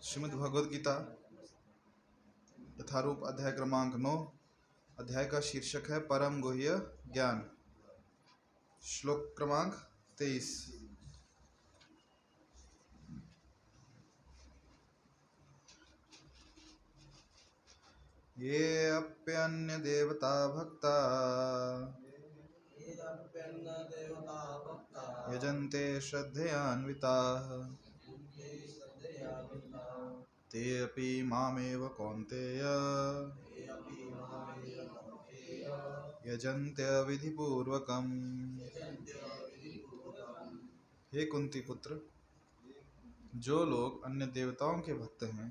श्रीमद् भगवद गीता यथारूप अध्याय क्रमांक 9। अध्याय का शीर्षक है परम गुह्य ज्ञान। श्लोक क्रमांक 23। ये अप्यन्य देवता भक्ता यजन्ते श्रद्धयान्विताः ते अपि मामेव कौन्तेय यजन्ते विधिपूर्वकम्। हे कुंती पुत्र, जो लोग अन्य देवताओं के भक्त हैं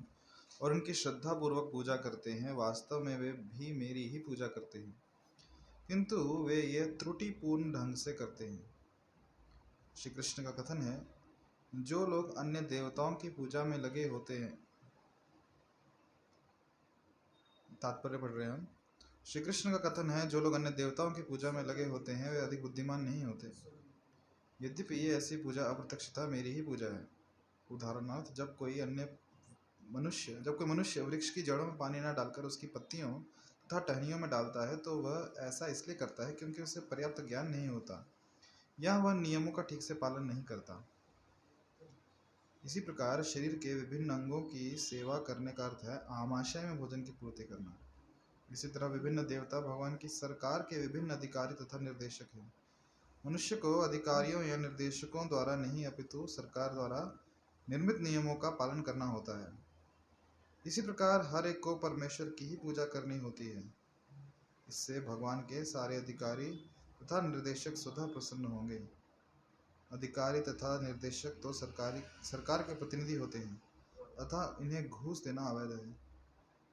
और उनकी श्रद्धा पूर्वक पूजा करते हैं, वास्तव में वे भी मेरी ही पूजा करते हैं, किंतु वे यह त्रुटिपूर्ण ढंग से करते हैं। श्री कृष्ण का कथन है, जो लोग अन्य देवताओं की पूजा में लगे होते हैं। तात्पर्य पढ़ रहे हैं हम। श्री कृष्ण का कथन है, जो लोग अन्य देवताओं की पूजा में लगे होते हैं वे अधिक बुद्धिमान नहीं होते, यद्यपि ये ऐसी पूजा अप्रत्यक्षता मेरी ही पूजा है। उदाहरणार्थ, जब कोई मनुष्य वृक्ष की जड़ों में पानी न डालकर उसकी पत्तियों तथा टहनियों में डालता है, तो वह ऐसा इसलिए करता है क्योंकि उसे पर्याप्त ज्ञान नहीं होता या वह नियमों का ठीक से पालन नहीं करता। इसी प्रकार शरीर के विभिन्न अंगों की सेवा करने का अर्थ है आमाशय में भोजन की पूर्ति करना। इसी तरह विभिन्न देवता भगवान की सरकार के विभिन्न अधिकारी तथा निर्देशक हैं। मनुष्य को अधिकारियों या निर्देशकों द्वारा नहीं, अपितु सरकार द्वारा निर्मित नियमों का पालन करना होता है। इसी प्रकार हर एक को परमेश्वर की ही पूजा करनी होती है। इससे भगवान के सारे अधिकारी तथा निर्देशक स्वतः प्रसन्न होंगे। अधिकारी तथा निर्देशक तो सरकार के प्रतिनिधि होते हैं, अतः इन्हें घूस देना अवैध है।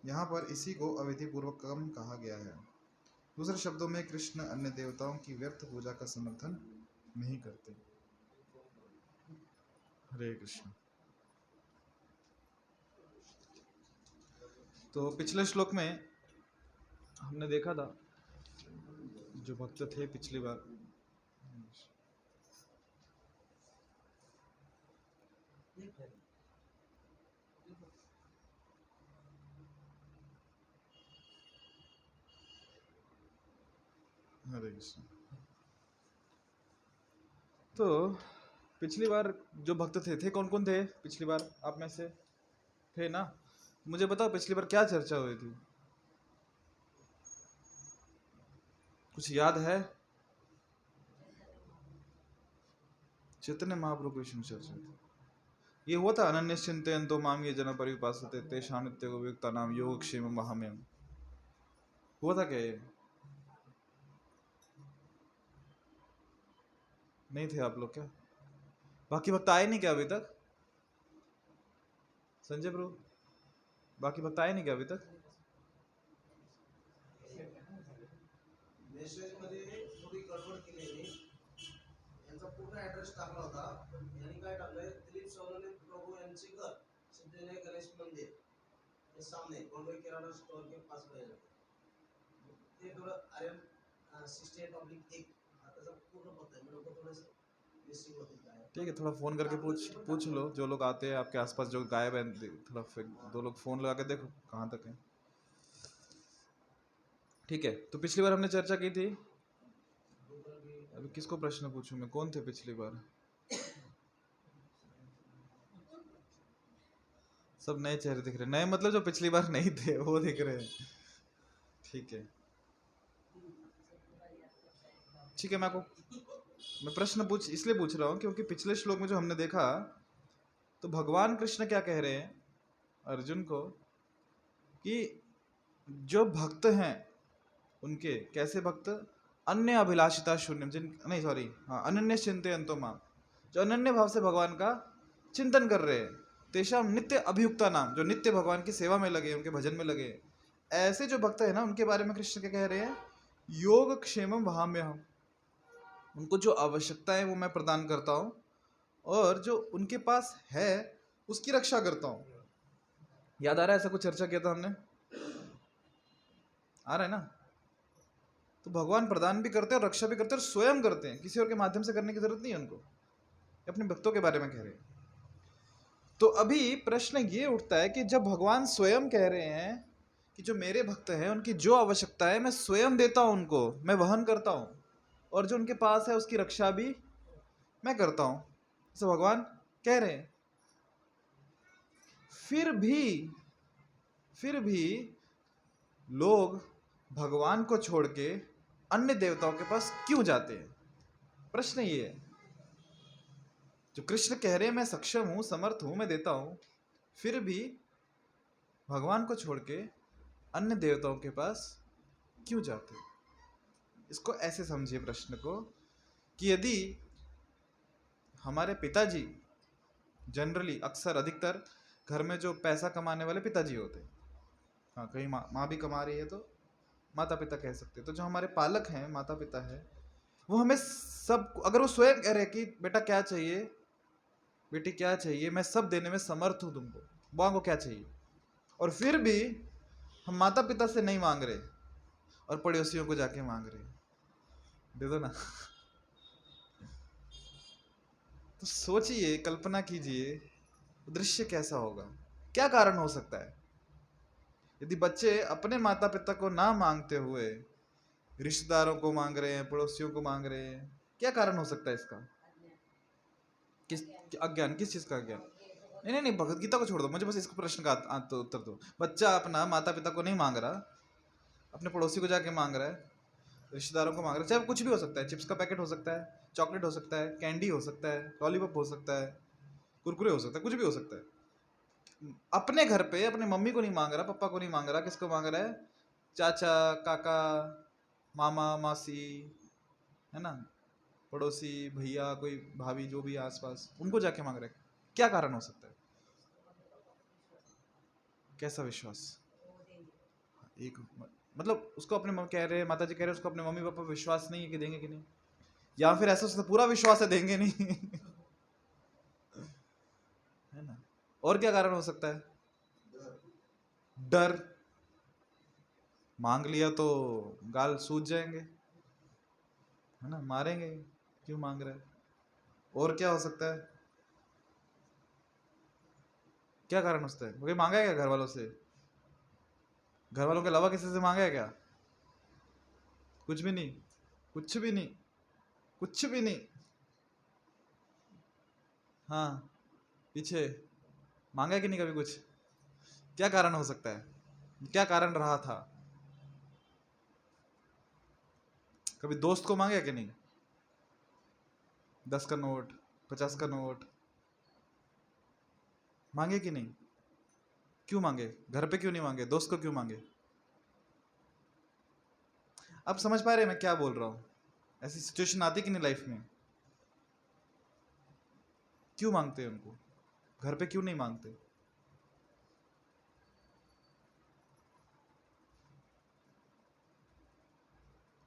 यहाँ पर इसी को अविधिपूर्वक कर्म कहा गया है। दूसरे शब्दों में कृष्ण अन्य देवताओं की व्यर्थ पूजा का समर्थन नहीं करते। हरे कृष्ण। तो पिछले श्लोक में हमने देखा था, जो भक्त थे पिछली बार, हरे कृष्ण। तो पिछली बार जो भक्त थे कौन कौन थे? पिछली बार आप में से थे ना? मुझे बताओ पिछली बार क्या चर्चा हुई थी, कुछ याद है? चैतन्य महाप्रभु की विष्णु चर्चा थी। ये हुआ था अनन्य चिंतयन्तो माम ये जन परिपासते तेषां नित्ययुक्तानां योगक्षेमं वहाम्यहम्। हुआ था क्या ये? नहीं थे आप लोग क्या? बाकी भक्त आए नहीं क्या अभी तक? संजय प्रभु, बाकी भक्त आए नहीं क्या अभी तक? मेसेज मध्ये थोडी गडबड केलेली. यांचा पूर्ण ऍड्रेस टाकला होता. यांनी काय टाकलंय, दिलीप सोनवणे प्रभू यांचे घर सिद्धिविनायक गणेश मंदिर के सामने बॉम्बे किराना स्टोर के पास में. ते थोडं आर्यन 68/1 त्याचा पूर्ण पत्ता आहे. म्हणजे थोडंसं मिसिंग होते काय. ठीक है, थोड़ा फ़ोन करके पूछ लो, जो लोग आते हैं आपके आसपास जो गायब हैं, थोड़ा दो लोग फ़ोन लगा के देखो कहाँ तक है। ठीक है, तो पिछली बार हमने चर्चा की थी। अभी किसको प्रश्न पूछूं मैं? कौन थे पिछली बार? सब नए चेहरे दिख रहे। नए मतलब जो पिछली बार नहीं थे वो दिख रहे हैं। ठीक है, ठीक है। मैं प्रश्न इसलिए पूछ रहा हूँ क्योंकि पिछले श्लोक में जो हमने देखा, तो भगवान कृष्ण क्या कह रहे हैं अर्जुन को कि जो भक्त हैं उनके कैसे भक्त, अन्य अभिलाषिता शून्यम, अनन्य चिंतयन्तो माम, जो अनन्य भाव से भगवान का चिंतन कर रहे हैं, तेषाम नित्य अभियुक्ता नाम, जो नित्य भगवान की सेवा में लगे, उनके भजन में लगे, ऐसे जो भक्त है ना, उनके बारे में कृष्ण क्या कह रहे हैं? योग क्षेमम वहाम्यहम्, उनको जो आवश्यकता है वो मैं प्रदान करता हूँ, और जो उनके पास है उसकी रक्षा करता हूँ। याद आ रहा है? ऐसा कुछ चर्चा किया था हमने, आ रहा है ना? तो भगवान प्रदान भी करते हैं और रक्षा भी करते हैं, और स्वयं करते हैं, किसी और के माध्यम से करने की जरूरत नहीं है उनको। अपने भक्तों के बारे में कह रहे हैं। तो अभी प्रश्न ये उठता है कि जब भगवान स्वयं कह रहे हैं कि जो मेरे भक्त हैं उनकी जो आवश्यकता है मैं स्वयं देता हूं, उनको मैं वहन करता हूं, और जो उनके पास है उसकी रक्षा भी मैं करता हूं, ऐसा भगवान कह रहे हैं। फिर भी लोग भगवान को छोड़ के अन्य देवताओं के पास क्यों जाते हैं? प्रश्न ये है। जो कृष्ण कह रहे हैं मैं सक्षम हूं, समर्थ हूं, मैं देता हूं, फिर भी भगवान को छोड़ के अन्य देवताओं के पास क्यों जाते हैं? इसको ऐसे समझिए प्रश्न को कि यदि हमारे पिताजी, जनरली अक्सर अधिकतर घर में जो पैसा कमाने वाले पिताजी होते हैं, हाँ कहीं माँ भी कमा रही है तो माता पिता कह सकते हैं, तो जो हमारे पालक हैं, माता पिता है, वो हमें सब, अगर वो स्वयं कह रहे हैं कि बेटा क्या चाहिए, बेटी क्या चाहिए, मैं सब देने में समर्थ हूं तुमको, मांगो क्या चाहिए, और फिर भी हम माता पिता से नहीं मांग रहे और पड़ोसियों को जाके मांग रहे, दे दो ना। तो सोचिए, कल्पना कीजिए दृश्य कैसा होगा, क्या कारण हो सकता है? यदि बच्चे अपने माता पिता को ना मांगते हुए रिश्तेदारों को मांग रहे हैं, पड़ोसियों को मांग रहे हैं, क्या कारण हो सकता है इसका? किस अज्ञान, किस चीज का अज्ञान? नहीं नहीं नहीं, भगवत गीता को छोड़ दो, मुझे बस इसको प्रश्न का तो उत्तर दो। बच्चा अपना माता पिता को नहीं मांग रहा, अपने पड़ोसी को जाके मांग रहा है, रिश्तेदारों को मांग रहा है, चाहे कुछ भी हो सकता है, चिप्स का पैकेट हो सकता है, चॉकलेट हो सकता है, कैंडी हो सकता है, लॉलीपॉप हो सकता है, कुरकुरे हो सकता है, कुछ भी हो सकता है। अपने घर पे अपने मम्मी को नहीं मांग रहा, पापा को नहीं मांग रहा, किसको मांग रहा है? चाचा, काका, मामा, मासी, है ना, पड़ोसी, भैया, कोई भाभी, जो भी आसपास, उनको जाके मांग रहे। क्या कारण हो सकता है? कैसा विश्वास? एक मतलब उसको अपने कह रहे, माता जी कह रहे उसको अपने मम्मी पापा पर विश्वास नहीं है कि देंगे कि नहीं, या फिर ऐसा उसका पूरा विश्वास है देंगे नहीं। है ना? और क्या कारण हो सकता है? डर। मांग लिया तो गाल सूज जाएंगे, है ना, मारेंगे, क्यों मांग रहे हैं? और क्या हो सकता है? क्या कारण हो सकता है? कोई मांगा है क्या घर वालों से? घर वालों के अलावा किसी से मांगा है क्या? कुछ भी नहीं, कुछ भी नहीं, कुछ भी नहीं। हाँ, पीछे मांगा है कि नहीं कभी कुछ? क्या कारण हो सकता है? क्या कारण रहा था? कभी दोस्त को मांगे कि नहीं? 10 का नोट, 50 का नोट मांगे कि नहीं? क्यों मांगे? घर पे क्यों नहीं मांगे? दोस्त को क्यों मांगे? आप समझ पा रहे हैं मैं क्या बोल रहा हूं? ऐसी सिचुएशन आती कि नहीं लाइफ में? क्यों मांगते हैं उनको? घर पे क्यों नहीं मांगते?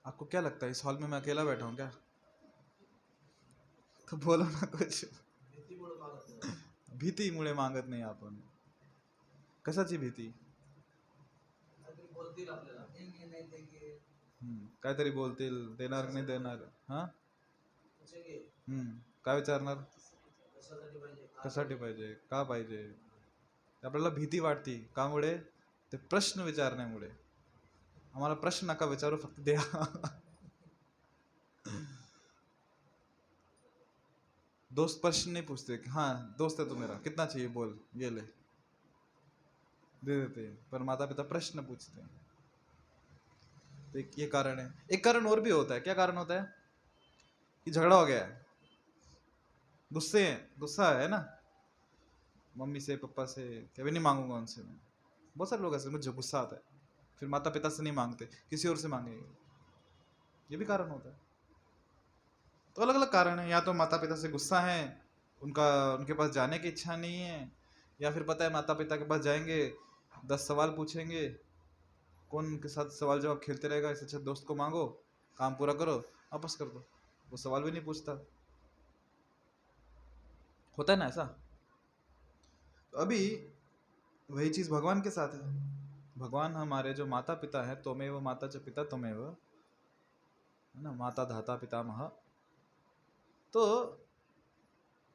आपको क्या लगता है, इस हॉल में मैं अकेला बैठा हूं क्या? तो बोलो ना कुछ। भीतीमुळे मागत नाही. भीतीमुळे मागत नाही आपण. कशाची भीती? काहीतरी बोलतील आपल्याला. काहीतरी बोलतील, देणार की नाही देणार, हा? म्हणजे की काय विचारणार? कशासाठी पाहिजे, का कशासाठी पाहिजे, का पाहिजे? आपल्याला भीती वाटती, कामुळे? ते प्रश्न विचारण्यामुळे. आम्हाला प्रश्न नका विचारू, फक्त द्या. दोस्त प्रश्न नहीं पूछते कि हाँ दोस्त है तो मेरा, कितना चाहिए बोल, ये ले, दे देते हैं। पर माता पिता प्रश्न पूछते हैं। तो एक ये कारण है। एक कारण और भी होता है। क्या कारण होता है? कि झगड़ा हो गया है, गुस्सा है ना, मम्मी से, पापा से, कभी नहीं मांगूंगा उनसे मैं। बहुत सारे लोग ऐसे, मुझे गुस्सा आता है, फिर माता पिता से नहीं मांगते, किसी और से मांगेंगे। ये भी कारण होता है। तो अलग अलग कारण है। या तो माता पिता से गुस्सा है, उनके पास जाने की इच्छा नहीं है, या फिर पता है माता पिता के पास जाएंगे 10 सवाल पूछेंगे, कौन उनके साथ सवाल जवाब खेलते रहेगा, इससे अच्छा दोस्त को मांगो, काम पूरा करो, वापस कर दो, वो सवाल भी नहीं पूछता। होता है ना ऐसा? तो अभी वही चीज भगवान के साथ है। भगवान हमारे जो माता पिता है, त्वमेव माता च पिता त्वमेव, है ना, माता धाता पितामह। तो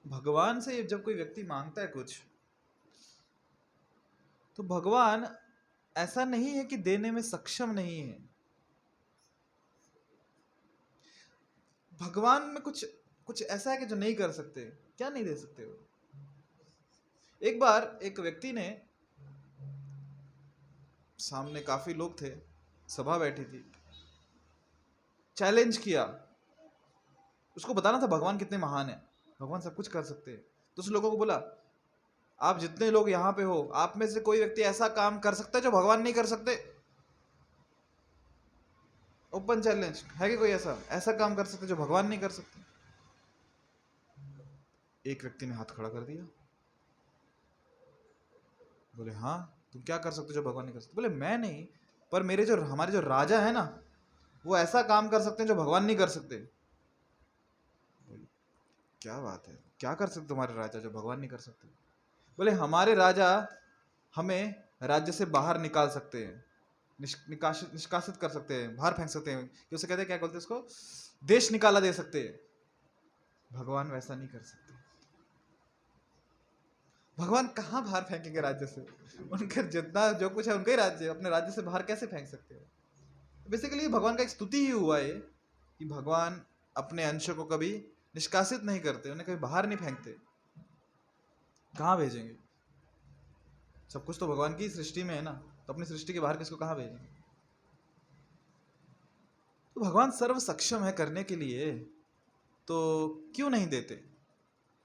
भगवान से जब कोई व्यक्ति मांगता है कुछ, तो भगवान ऐसा नहीं है कि देने में सक्षम नहीं है। भगवान में कुछ कुछ ऐसा है कि जो नहीं कर सकते। क्या नहीं दे सकते वो? एक बार एक व्यक्ति ने, सामने काफी लोग थे, सभा बैठी थी, चैलेंज किया। उसको बताना था भगवान कितने महान है, भगवान सब कुछ कर सकते हैं। तो उस लोगों को बोला, आप जितने लोग यहाँ पे हो, आप में से कोई व्यक्ति ऐसा काम कर सकता है जो भगवान नहीं कर सकते? ओपन चैलेंज है कि कोई ऐसा ऐसा काम कर सकते जो भगवान नहीं कर सकते? एक व्यक्ति ने हाथ खड़ा कर दिया, बोले हाँ तुम क्या कर सकते हो जो भगवान नहीं कर सकते? बोले मैं नहीं, पर मेरे जो हमारे जो राजा है ना, वो ऐसा काम कर सकते हैं जो भगवान नहीं कर सकते। बोले क्या बात है, क्या कर सकते तुम्हारे राजा जो भगवान नहीं कर सकते? बोले हमारे राजा हमें राज्य से बाहर निकाल सकते हैं, निष्कासित कर सकते हैं, बाहर फेंक सकते हैं, कि उसे कहते हैं, क्या बोलते हैं उसको, देश निकाला दे सकते हैं। भगवान वैसा नहीं कर सकते। भगवान कहाँ बाहर फेंकेंगे राज्य से? उनके जितना जो कुछ है उनका ही राज्य, अपने राज्य से बाहर कैसे फेंक सकते हैं? बेसिकली भगवान का एक स्तुति ही हुआ है कि भगवान अपने अंशों को कभी निष्कासित नहीं करते, उन्हें कभी बाहर नहीं फेंकते। कहाँ भेजेंगे? सब कुछ तो भगवान की सृष्टि में है ना, तो अपनी सृष्टि के बाहर किसको कहाँ भेजेंगे? तो भगवान सर्व सक्षम है करने के लिए, तो क्यों नहीं देते?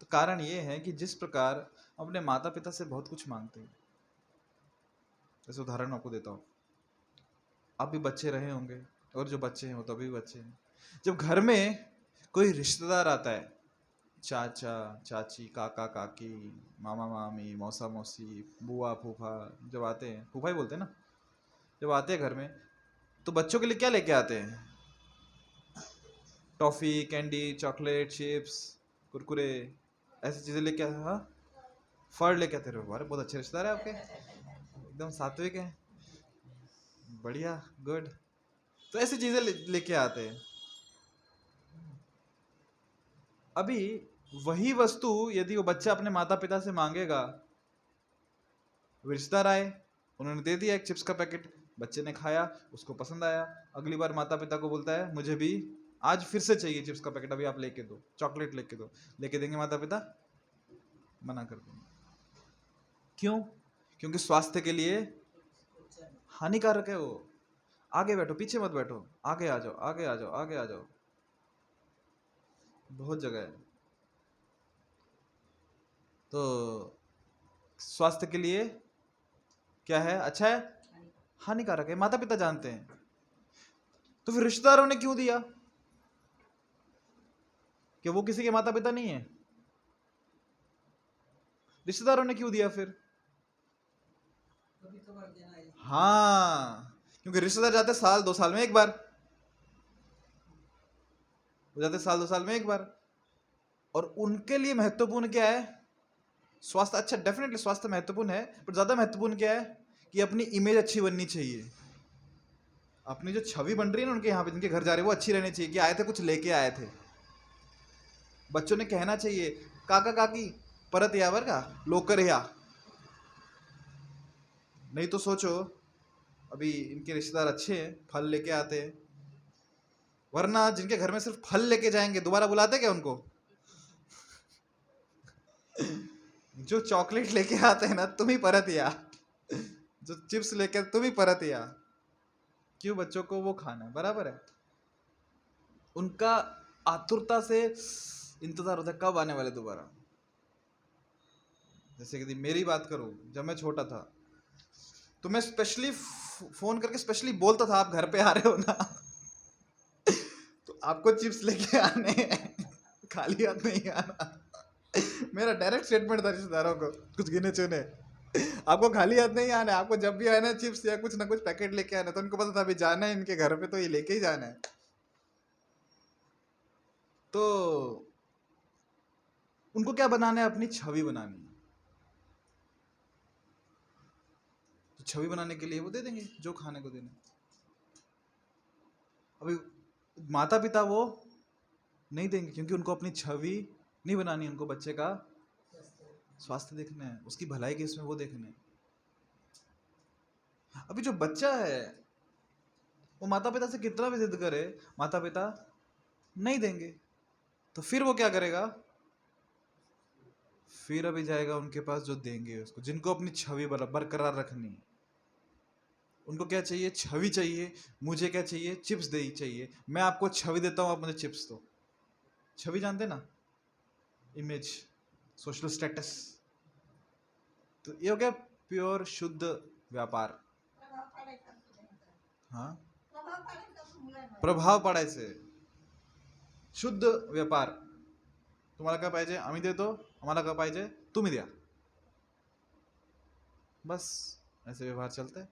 तो कारण ये है कि जिस प्रकार अपने माता पिता से बहुत कुछ मांगते हैं। जैसे उदाहरण आपको देता हूँ, आप भी बच्चे रहे होंगे, और जो बच्चे हैं वो तो अभी भी बच्चे हैं। जब घर में कोई रिश्तेदार आता है, चाचा चाची, काका काकी, मामा मामी, मौसा मौसी, बुआ फूफा, जब आते हैं, फूफा ही बोलते हैं ना, जब आते हैं घर में, तो बच्चों के लिए क्या लेके आते हैं? Toffee, candy, chocolate, chips, Kurkure, ऐसी चीजें लेके आते हैं। हाँ, फल लेके आते रहे। अरे बहुत अच्छे रिश्तेदार है आपके, एकदम सात्विक है, बढ़िया, गुड। तो ऐसी चीजें लेके आते हैं। अभी वही वस्तु यदि वो बच्चा अपने माता पिता से मांगेगा, रिश्तेदार आए, उन्होंने दे दिया एक चिप्स का पैकेट, बच्चे ने खाया, उसको पसंद आया, अगली बार माता पिता को बोलता है मुझे भी आज फिर से चाहिए चिप्स का पैकेट, अभी आप लेके दो, चॉकलेट लेके दो, लेके देंगे माता पिता? मना कर देंगे। क्यों? क्योंकि स्वास्थ्य के लिए हानिकारक है वो। आगे बैठो, पीछे मत बैठो, आगे आ जाओ, आगे आ जाओ, आगे आ जाओ, बहुत जगह है। तो स्वास्थ्य के लिए क्या है? अच्छा है? हानिकारक है, माता पिता जानते हैं। तो फिर रिश्तेदारों ने क्यों दिया? कि वो किसी के माता पिता नहीं है? रिश्तेदारों ने क्यों दिया फिर? हाँ, क्योंकि रिश्तेदार जाते साल 2 साल में एक बार, वो जाते साल 2 साल में एक बार, और उनके लिए महत्वपूर्ण क्या है? स्वास्थ्य। अच्छा, डेफिनेटली स्वास्थ्य महत्वपूर्ण है, पर ज्यादा महत्वपूर्ण क्या है कि अपनी इमेज अच्छी बननी चाहिए, अपनी जो छवि बन रही है ना उनके यहाँ पे, जिनके घर जा रहे हैं, वो अच्छी रहनी चाहिए, कि आए थे कुछ लेके आए थे। बच्चों ने कहना चाहिए काका काकी परत या बर का लोकर या। नहीं तो सोचो, अभी इनके रिश्तेदार अच्छे हैं, फल लेके आते हैं, वरना जिनके घर में सिर्फ फल लेके जाएंगे दोबारा बुलाते क्या उनको? जो चॉकलेट लेके आते हैं ना, तुम ही परत या, जो चिप्स लेके तुम ही परत या। क्यों? बच्चों को वो खाना है, बराबर है। उनका आतुरता से इंतजार होता है कब आने वाले दोबारा। जैसे कि मेरी बात करूं, जब मैं छोटा था तो मैं स्पेशली फोन करके स्पेशली बोलता था आप घर पे आ रहे हो ना, तो आपको चिप्स लेके आने हैं, खाली हाथ नहीं आना। मेरा डायरेक्ट स्टेटमेंट था रिश्तेदारों को, कुछ गिने चुने, आपको खाली हाथ नहीं आना है, आपको जब भी आना है चिप्स या कुछ ना कुछ पैकेट लेके आना है। तो उनको पता था अभी जाना है इनके घर पे तो ये लेके ही जाना है। तो उनको क्या बनाना है? अपनी छवि बनानी है। तो छवि बनाने के लिए वो दे देंगे जो खाने को देना। अभी माता पिता वो नहीं देंगे, क्योंकि उनको अपनी छवि नहीं बनानी, उनको बच्चे का स्वास्थ्य देखना है, उसकी भलाई के इसमें वो देखना है। अभी जो बच्चा है वो माता पिता से कितना भी जिद करे, माता पिता नहीं देंगे, तो फिर वो क्या करेगा? फिर अभी जाएगा उनके पास जो देंगे उसको, जिनको अपनी छवि बरकरार रखनी है। उनको क्या चाहिए? छवि चाहिए। मुझे क्या चाहिए? चिप्स दे चाहिए। मैं आपको छवि देता हूं, आप मुझे चिप्स दो। छवि जानते ना? Image, social status. तो ये हो गया प्योर शुद्ध व्यापार। हाँ, प्रभाव पडायचे, शुद्ध व्यापार। तुम्हाला काय पाहिजे? आम्ही देतो. आम्हाला काय पाहिजे? तुम्ही द्या. बस ऐसे व्यवहार चलता है।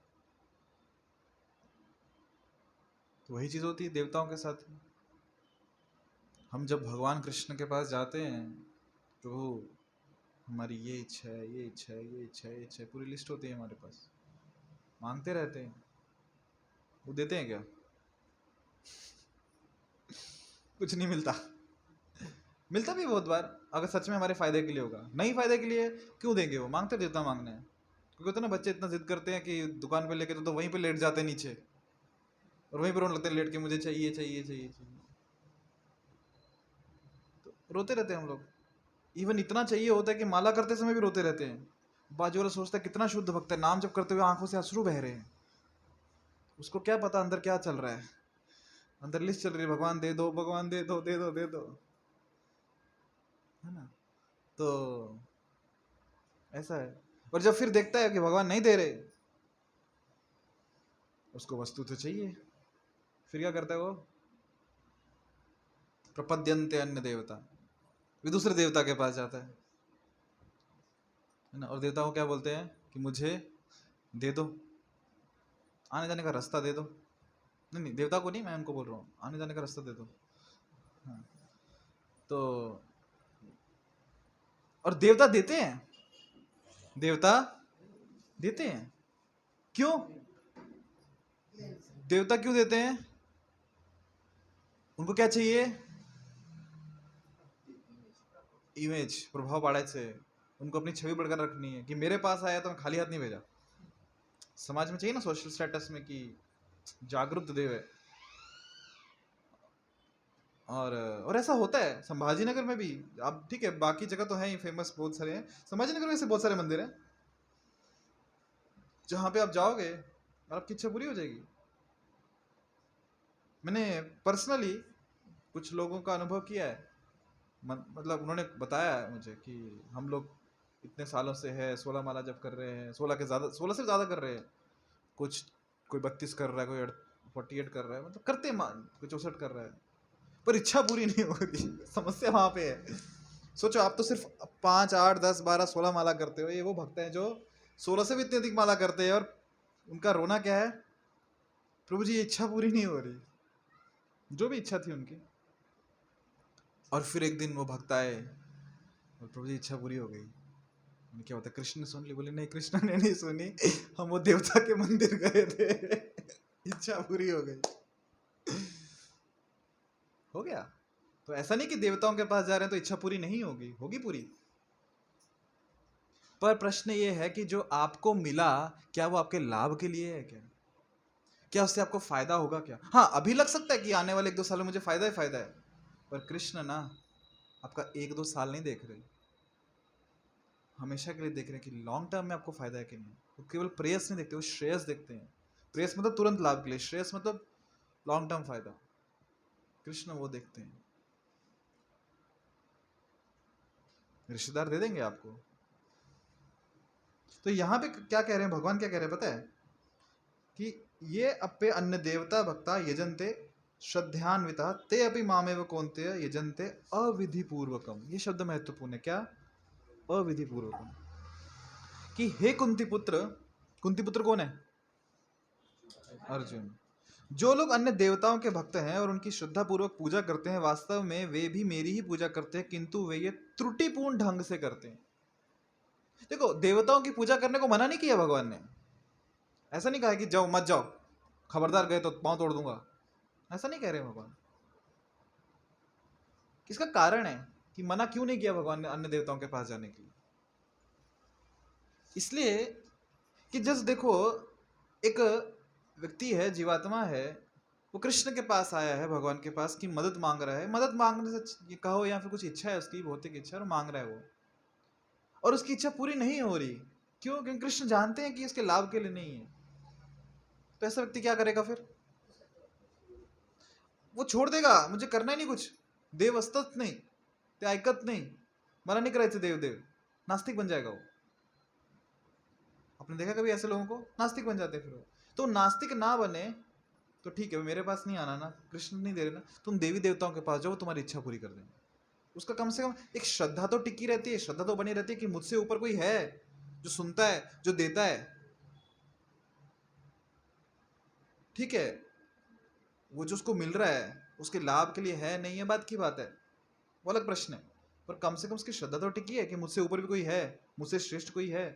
तो वही चीज होती है देवताओं के साथ। हम जब भगवान कृष्ण के पास जाते हैं, प्रभु हमारी ये इच्छा है, ये इच्छा है, ये इच्छा है, ये इच्छा है, पूरी लिस्ट होती है हमारे पास, मांगते रहते हैं। वो देते हैं क्या? कुछ नहीं मिलता। मिलता भी बहुत बार, अगर सच में हमारे फायदे के लिए होगा। नहीं फायदे के लिए क्यों देंगे? वो मांगते जितना मांगने हैं। क्योंकि होता है ना, बच्चे इतना जिद करते हैं कि दुकान पे लेके तो वहीं पे लेट जाते हैं नीचे, और वहीं पे रोने लगते हैं लेट के, मुझे चाहिए चाहिए चाहिए चाहिए। तो रोते रहते हैं हम लोग। इवन इतना चाहिए होता है कि माला करते समय भी रोते रहते हैं। बाजू वाला सोचता है कितना शुद्ध भक्त है, नाम जब करते हुए आंखों से अश्रु बह रहे हैं। उसको क्या पता अंदर क्या चल रहा है? अंदर लिस्ट चल रही है, भगवान दे दो, भगवान दे दो, दे दो, दे दो, है ना? तो ऐसा है। और जब फिर देखता है कि भगवान नहीं दे रहे, उसको वस्तु तो चाहिए, फिर क्या करता है वो? प्रपद्यन्ते अन्य देवता, वे दूसरे देवता के पास जाता है ना? और देवता को क्या बोलते हैं कि मुझे दे दो, आने जाने का रास्ता दे दो। नहीं नहीं, देवता को नहीं, मैं उनको बोल रहा हूँ, आने जाने का रास्ता दे दो। हाँ, तो और देवता देते हैं, देवता देते हैं। क्यों? देवता क्यों देते हैं? उनको क्या चाहिए? इमेज, प्रभाव पाडायचे। उनको अपनी छवि बढ़कर रखनी है कि मेरे पास आया तो मैं खाली हाथ नहीं भेजा। समाज में चाहिए ना सोशल स्टेटस में कि जागरूक देव है। और ऐसा होता है संभाजी नगर में भी। अब ठीक है, बाकी जगह तो है ही फेमस, बहुत सारे हैं। संभाजी नगर में ऐसे बहुत सारे मंदिर हैं जहां पे आप जाओगे और आपकी इच्छा पूरी हो जाएगी। मैंने पर्सनली कुछ लोगों का अनुभव किया है। मतलब उन्होंने बताया है मुझे कि हम लोग इतने सालों से है 16 माला जब कर रहे हैं, 16 के ज़्यादा, 16 से ज़्यादा कर रहे हैं। कुछ कोई 32 कर रहा है, कोई 48 कर रहा है, मतलब करते हैं, कोई 64 कर रहा है, पर इच्छा पूरी नहीं हो रही। समस्या वहां पे है। सोचो, आप तो सिर्फ 5, 8, 10, 12, 16 माला करते हो। ये वो भक्त हैं जो 16 से भी इतनी अधिक माला करते हैं, और उनका रोना क्या है? प्रभु जी ये इच्छा पूरी नहीं हो रही, जो भी इच्छा थी उनकी। और फिर एक दिन वो भक्त आए और प्रभु जी इच्छा पूरी हो गई। क्या होता है? कृष्ण ने सुन ली? बोले नहीं, कृष्ण ने नहीं सुनी, हम वो देवता के मंदिर गए थे, इच्छा पूरी हो गई। हो गया। तो ऐसा नहीं कि देवताओं के पास जा रहे हैं तो इच्छा पूरी नहीं होगी, होगी पूरी। पर प्रश्न ये है कि जो आपको मिला, क्या वो आपके लाभ के लिए है? क्या उससे आपको फायदा होगा? क्या? हाँ, अभी लग सकता है कि आने वाले 1-2 साल में मुझे फायदा ही फायदा है, पर कृष्ण ना आपका 1-2 साल नहीं देख रहे, हमेशा के लिए देख रहे हैं कि लॉन्ग टर्म में आपको फायदा है कि नहीं। वो केवल प्रेयस नहीं देखते, वो श्रेयस देखते हैं। प्रेयस मतलब तुरंत लाभ के लिए, श्रेयस मतलब लॉन्ग टर्म फायदा। कृष्ण वो देखते हैं। रिश्तेदार दे देंगे आपको। तो यहाँ पे क्या कह रहे हैं भगवान? क्या कह रहे हैं पता है? कि ये अप्पे अन्य देवता भक्ता यजन्ते श्रद्धान्विता ते अपि मामेव कौन्तेय यजन्ते अविधि पूर्वकम। ये शब्द महत्वपूर्ण है। क्या? अविधि पूर्वकम। कि हे कुंती पुत्र, कुंती पुत्र कौन है? अर्जुन। जो लोग अन्य देवताओं के भक्त हैं और उनकी श्रद्धा पूर्वक पूजा करते हैं, वास्तव में वे भी मेरी ही पूजा करते हैं, किंतु वे ये त्रुटिपूर्ण ढंग से करते हैं। देखो, देवताओं की पूजा करने को मना नहीं किया भगवान ने। ऐसा नहीं कहा कि जाओ मत जाओ, खबरदार गए तो पांव तोड़ दूंगा, ऐसा नहीं कह रहे भगवान। किसका कारण है कि मना क्यों नहीं किया भगवान ने अन्य देवताओं के पास जाने के लिए? इसलिए कि जस्ट देखो, एक व्यक्ति है, जीवात्मा है, वो कृष्ण के पास आया है, भगवान के पास, की मदद मांग रहा है। मदद मांगने से ये कहो या फिर कुछ इच्छा है उसकी, भौतिक इच्छा, और मांग रहा है वो, और उसकी इच्छा पूरी नहीं हो रही। क्यों? क्योंकि कृष्ण जानते हैं कि इसके लाभ के लिए नहीं है। तो ऐसा व्यक्ति क्या करेगा फिर? वो छोड़ देगा, मुझे करना ही नहीं कुछ, देव असतत नहीं, ते ऐकत नहीं, मला नहीं करायचं देव देव, नास्तिक बन जाएगा वो। आपने देखा कभी ऐसे लोगों को? नास्तिक बन जाते हैं फिर वो। तो नास्तिक ना बने तो ठीक है, मेरे पास नहीं आना ना, कृष्ण नहीं दे रहे ना, तुम देवी देवताओं के पास जाओ, वो तुम्हारी इच्छा पूरी कर देंगे। उसका कम से कम एक श्रद्धा तो टिकी रहती है, श्रद्धा तो बनी रहती है कि मुझसे ऊपर कोई है जो सुनता है, जो देता है। ठीक है, वो जो उसको मिल रहा है उसके लाभ के लिए है नहीं है, बात की बात है, वो अलग प्रश्न है। पर कम से कम उसकी श्रद्धा तो टिकी है कि मुझसे ऊपर भी कोई है, मुझसे श्रेष्ठ कोई है।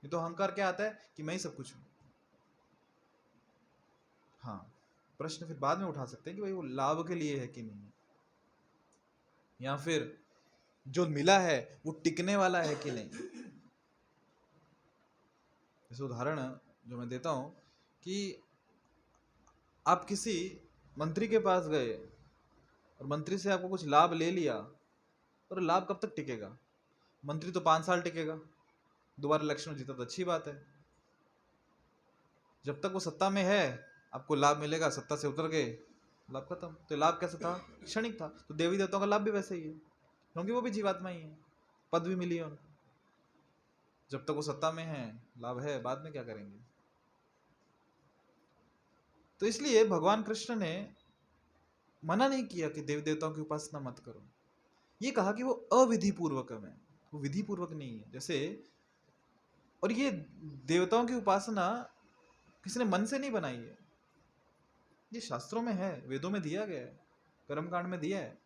ये तो अहंकार क्या आता है कि मैं ही सब कुछ हूं। हाँ, प्रश्न फिर बाद में उठा सकते हैं कि भाई वो लाभ के लिए है कि नहीं, या फिर जो मिला है वो टिकने वाला है कि नहीं। जैसे उदाहरण जो मैं देता हूं कि आप किसी मंत्री के पास गए और मंत्री से आपको कुछ लाभ ले लिया, और लाभ कब तक टिकेगा? मंत्री तो 5 साल टिकेगा, दोबारा इलेक्शन में जीता तो अच्छी बात है। जब तक वो सत्ता में है आपको लाभ मिलेगा, सत्ता से उतर गए लाभ खत्म। तो लाभ कैसा था? क्षणिक था। तो देवी देवताओं का लाभ भी वैसे ही है, क्योंकि वो भी जीवात्मा ही है, पद भी मिली है उनको। जब तक वो सत्ता में है लाभ है, बाद में क्या करेंगे। तो इसलिए भगवान कृष्ण ने मना नहीं किया कि देवी देवताओं की उपासना मत करो, ये कहा कि वो अविधि पूर्वक है, वो विधि पूर्वक नहीं है। जैसे, और ये देवताओं की उपासना किसी ने मन से नहीं बनाई है, ये शास्त्रों में है, वेदों में दिया गया है, कर्मकांड में दिया है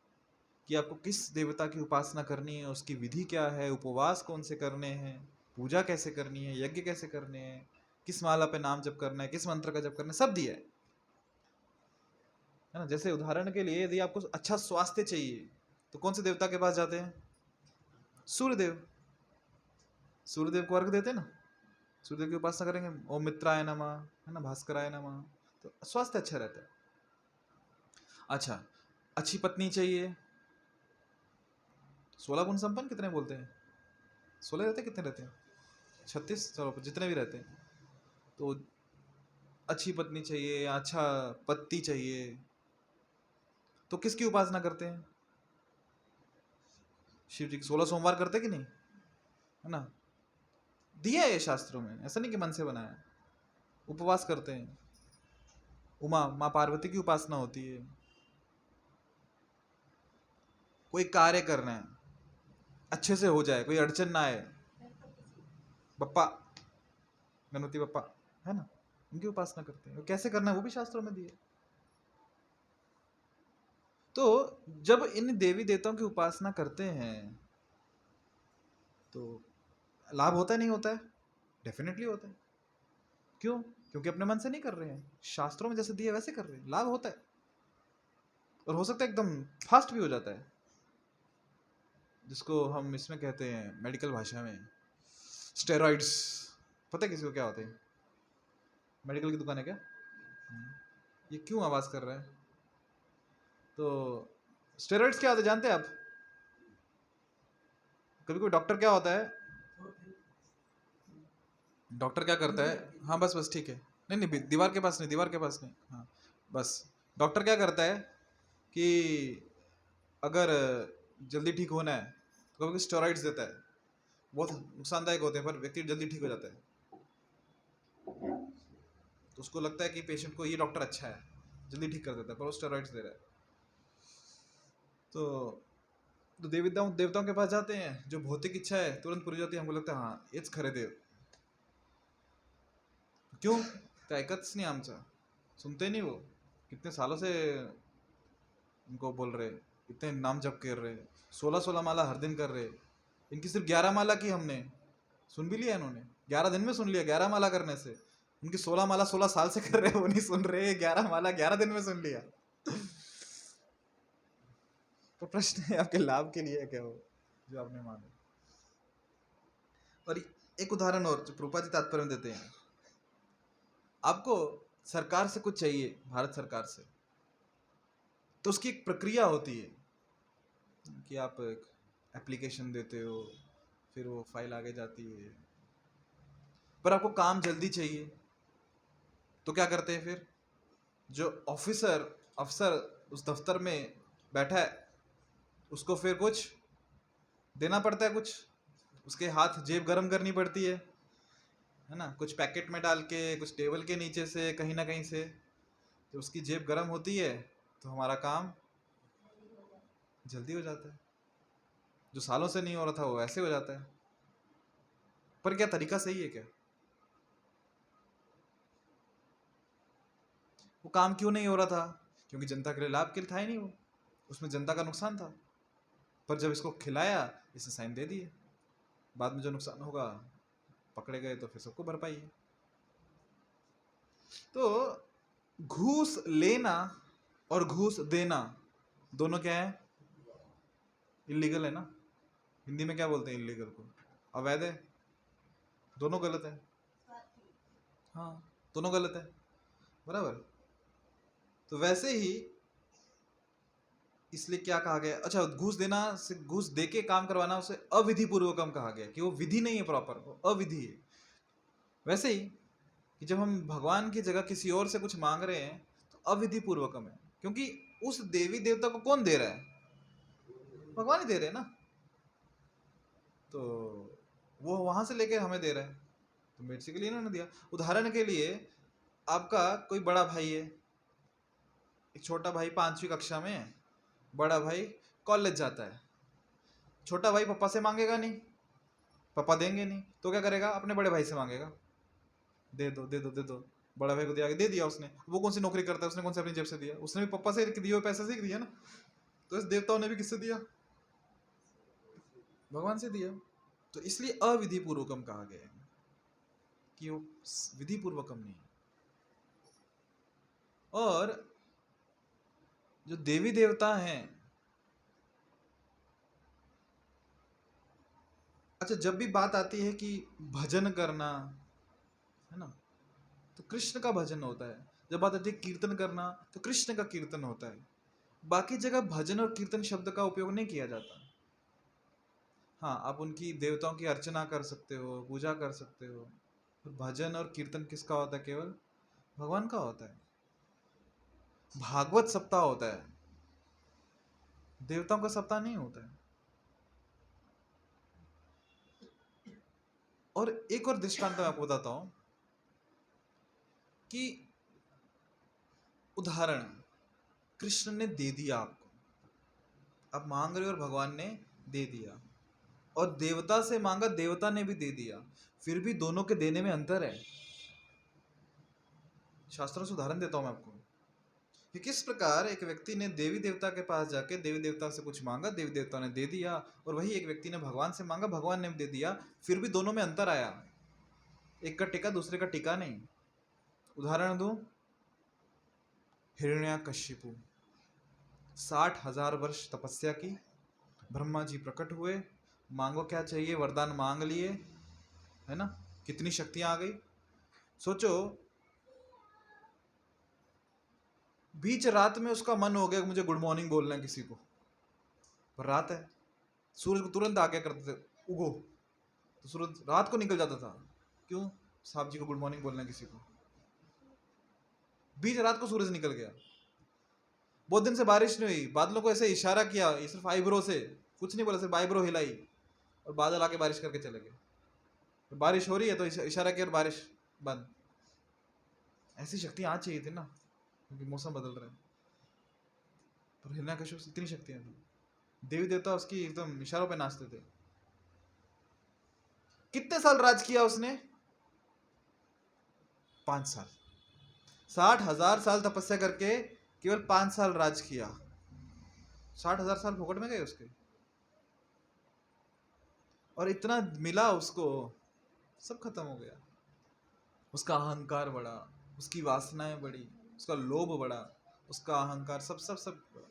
कि आपको किस देवता की उपासना करनी है, उसकी विधि क्या है, उपवास कौन से करने हैं, पूजा कैसे करनी है, यज्ञ कैसे करने हैं, किस माला पे नाम जप करना है, किस मंत्र का जप करना है, सब दिया है ना। जैसे उदाहरण के लिए यदि आपको अच्छा स्वास्थ्य चाहिए तो कौन से देवता के पास जाते हैं? सूर्यदेव। सूर्यदेव को अर्घ देते हैं ना, सूर्यदेव की उपासना करेंगे, ओम मित्राय नमः, है ना, भास्कराय नमः, तो स्वास्थ्य अच्छा रहता है। अच्छा, अच्छी पत्नी चाहिए, 16 गुण संपन्न कितने बोलते हैं? 16 रहते, कितने रहते हैं? 36, चलो जितने भी रहते हैं। तो अच्छी पत्नी चाहिए या अच्छा पति चाहिए, तो किसकी उपासना करते हैं? शिव जी की। 16 सोमवार करते कि नहीं, है ना, दिया है ये शास्त्रों में, ऐसा नहीं कि मन से बनाया। उपवास करते हैं, उमा माँ पार्वती की उपासना होती है। कोई कार्य करना है, अच्छे से हो जाए, कोई अड़चन ना आए, बप्पा, गणपति बप्पा, है ना, उनकी उपासना करते हैं। और कैसे करना है वो भी शास्त्रों में दिए। तो जब इन देवी देवताओं की उपासना करते हैं तो लाभ होता है नहीं होता है? डेफिनेटली होता है। क्यों? क्योंकि अपने मन से नहीं कर रहे हैं, शास्त्रों में जैसे दिया वैसे कर रहे हैं, लाभ होता है। और हो सकता है एकदम फास्ट भी हो जाता है, जिसको हम इसमें कहते हैं मेडिकल भाषा में स्टेरॉइड्स। पता है किसी को क्या होते हैं? मेडिकल की दुकान है क्या? ये क्यों आवाज कर रहा है? तो स्टेरॉइड्स क्या होते हैं जानते हैं आप? कभी कोई डॉक्टर क्या होता है, डॉक्टर क्या करता है, हाँ बस बस ठीक है, नहीं नहीं दीवार के पास नहीं, दीवार के पास नहीं, हाँ बस। डॉक्टर क्या करता है कि अगर जल्दी ठीक होना है तो कभी स्टेरॉइड्स देता है, बहुत नुकसानदायक होते हैं पर व्यक्ति जल्दी ठीक हो जाता है। तो उसको लगता है कि पेशेंट को ये डॉक्टर अच्छा है, जल्दी ठीक कर देता है, पर वो स्टेरॉइड्स दे रहा है। तो देवताओं देवताओं के पास जाते हैं, जो भौतिक इच्छा है तुरंत पूरी जाती है, हमको लगता है हाँ हेच खरे देव। क्यों? ते ऐकतच नाही आमचा, सुनते नहीं वो, कितने सालों से उनको बोल रहे, इतने नाम जप कर रहे, 16 माला हर दिन कर रहे। इनकी सिर्फ 11 माला की हमने, सुन भी लिया इन्होंने, 11 दिन में सुन लिया 11 माला करने से। उनकी 16 माला 16 साल से कर रहे, वो नहीं सुन रहे, 11 माला 11 दिन में सुन लिया। तो प्रश्न है आपके लाभ के लिए है क्या वो जो आपने माना? और एक उदाहरण और जो प्रभुपाद जी तात्पर्य में देते हैं, आपको सरकार से कुछ चाहिए, भारत सरकार से, तो उसकी एक प्रक्रिया होती है कि आप एक एप्लीकेशन देते हो, फिर वो फाइल आगे जाती है। पर आपको काम जल्दी चाहिए तो क्या करते हैं फिर? जो अफसर उस दफ्तर में बैठा है, उसको फिर कुछ देना पड़ता है, कुछ उसके हाथ जेब गरम करनी पड़ती है ना, कुछ पैकेट में डाल के, कुछ टेबल के नीचे से, कहीं ना कहीं से। जब उसकी जेब गरम होती है तो हमारा काम जल्दी हो जाता है। जो सालों से नहीं हो रहा था वो ऐसे हो जाता है। पर क्या तरीका सही है क्या? वो काम क्यों नहीं हो रहा था? क्योंकि जनता के लिए लाभ के लिए था ही नहीं वो, उसमें जनता का नुकसान था। पर जब इसको खिलाया, इसने साइन दे दिए, बाद में जो नुकसान होगा पकड़े गए तो फिर सबको भरपाई है। तो घूस लेना और घूस देना दोनों क्या है? इलीगल है ना। हिंदी में क्या बोलते हैं इलीगल को? अवैध है। दोनों गलत है। हाँ, दोनों गलत है, बराबर। तो वैसे ही इसलिए क्या कहा गया? अच्छा, घूस देना से, घूस दे के काम करवाना, उसे अविधि पूर्वकम कहा गया कि वो विधि नहीं है प्रॉपर, वो अविधि है। वैसे ही कि जब हम भगवान की जगह किसी और से कुछ मांग रहे हैं तो अविधि पूर्वकम है, क्योंकि उस देवी देवता को कौन दे रहा है? भगवान ही दे रहे हैं ना। तो वो वहां से लेके हमें दे रहा है, तो बेसिकली इन्होंने दिया। उदाहरण के लिए, आपका कोई बड़ा भाई है, एक छोटा भाई 5वीं कक्षा में है, बड़ा भाई कॉलेज जाता है। छोटा भाई पापा से मांगेगा नहीं, पापा देंगे नहीं, तो क्या करेगा? अपने बड़े भाई से मांगेगा, दे दो दे दो दे दो। बड़ा भाई को दिया, दे दिया उसने। वो कौन सी नौकरी करता है? उसने कौन से अपनी जेब से दिया? उसने भी पापा से दिए हुए पैसे से ही दिया ना। तो इस देवताओं ने भी किससे दिया? भगवान से दिया। तो इसलिए अविधि पूर्वकम कहा गया है कि वो विधि पूर्वकम नहीं। और जो देवी देवता हैं, अच्छा, जब भी बात आती है कि भजन करना है ना, तो कृष्ण का भजन होता है। जब बात आती है कीर्तन करना, तो कृष्ण का कीर्तन होता है। बाकी जगह भजन और कीर्तन शब्द का उपयोग नहीं किया जाता। हाँ, आप उनकी देवताओं की अर्चना कर सकते हो, पूजा कर सकते हो। भजन और कीर्तन किसका होता है? केवल भगवान का होता है। भागवत सप्ताह होता है, देवताओं का सप्ताह नहीं होता है। और एक और दृष्टांत मैं आपको बताता हूं कि उदाहरण, कृष्ण ने दे दिया आपको, आप मांग रहे हो और भगवान ने दे दिया, और देवता से मांगा, देवता ने भी दे दिया, फिर भी दोनों के देने में अंतर है। शास्त्रों से उदाहरण देता हूं मैं आपको कि किस प्रकार एक व्यक्ति ने देवी देवता के पास जाके देवी देवता से कुछ मांगा, देवी देवता ने दे दिया, और वही एक व्यक्ति ने भगवान से मांगा, भगवान ने भी दे दिया, फिर भी दोनों में अंतर आया। एक का टिका, दूसरे का टिका नहीं। उदाहरण दूं, हिरण्याकशिपु, 60,000 वर्ष तपस्या की, ब्रह्मा जी प्रकट हुए, मांगो क्या चाहिए, वरदान मांग लिए, है ना, कितनी शक्तियां आ गई। सोचो, बीच रात में उसका मन हो गया मुझे गुड मॉर्निंग बोलना है किसी को, पर रात है, सूरज को तुरंत आगे करते थे, उगो, तो सूरज रात को निकल जाता था। क्यों? साहब जी को गुड मॉर्निंग बोलना है किसी को। बीच रात को सूरज निकल गया। बहुत दिन से बारिश नहीं हुई, बादलों को ऐसे इशारा किया, ये सिर्फ आईब्रो से, कुछ नहीं बोला, सिर्फ आईब्रो हिलाई और बादल आके बारिश करके चले गए। तो बारिश हो रही है तो इशारा किया और बारिश बंद। ऐसी शक्ति आज चाहिए थी ना, क्योंकि मौसम बदल रहा है। पर हिरण्याकशिपु इतनी शक्तियां थी, देवी देवता उसकी एकदम इशारों पे नाचते थे। कितने साल राज किया उसने? 5 साल। 60,000 साल तपस्या करके केवल 5 साल राज किया। 60,000 साल फोकट में गए उसके, और इतना मिला उसको, सब खत्म हो गया। उसका अहंकार बढ़ा, उसकी वासनाएं बढ़ी, उसका लोभ बढ़ा, उसका अहंकार, सब सब सब बढ़ा,